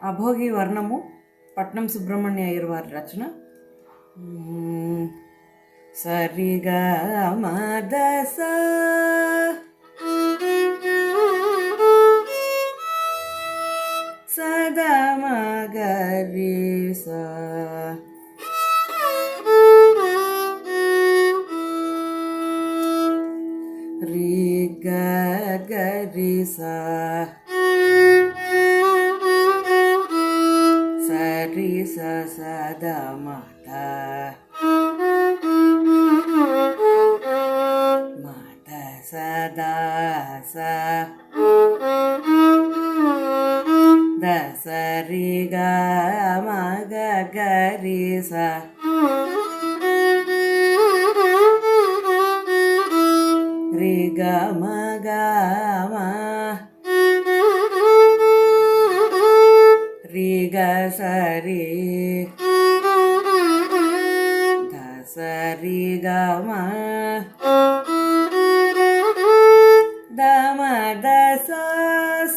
అభోగి వర్ణము పట్నం సుబ్రహ్మణ్య అయ్యర్ వారి రచన. సరిగా మదస సదా మగరి స రి గరి స సరి స సదా మద మద సదా స దసరి గ మగ గరి స రి గ మగ మ రి గ సరి ద సరి గ మ ద మ ద స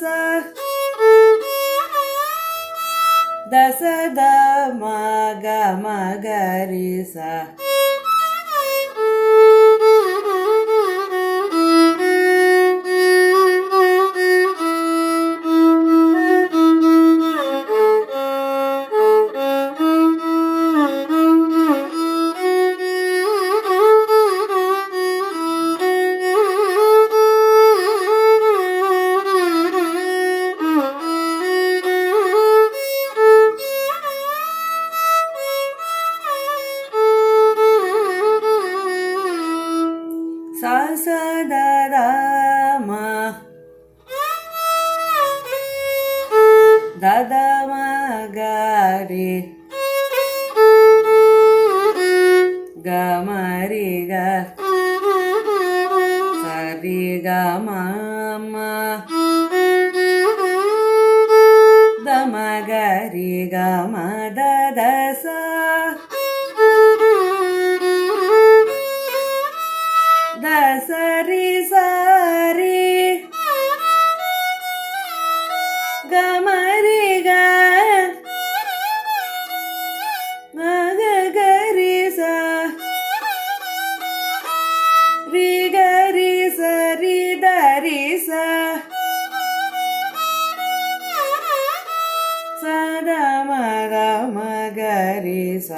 స ద స ద మ గ మ గ రి స సా స ద ద మ ద ద మ గ రి గ మ రి గ స రి గ మ మ ద మ గ రి గ మ ద ద స ద సరి సరి గ మ రి గ మ గ గ రి స రి గ రి స రి ద రి స స ద మ ద మ గ రి స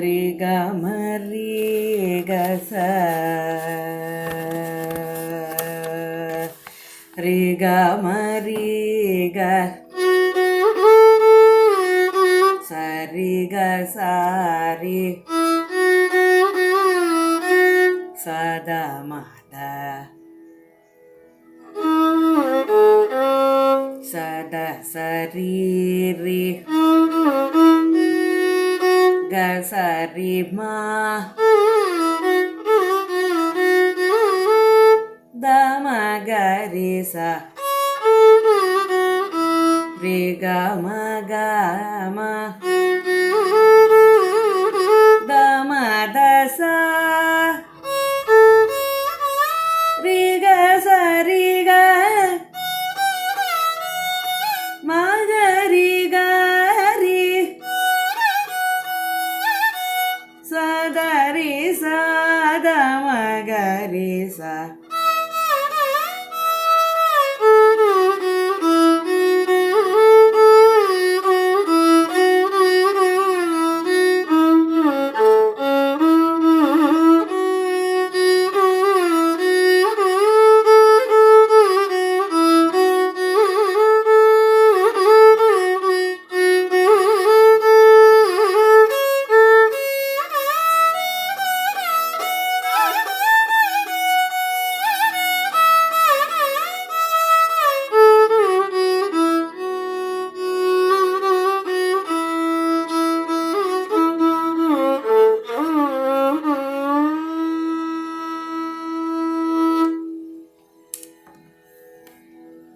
రి గ మ రి గ స రి గ మ రి గ స రి గ స రి స ద మ ద స ద స రి రి గ స రి మ ద మ గ రి స రి గ మ గ మ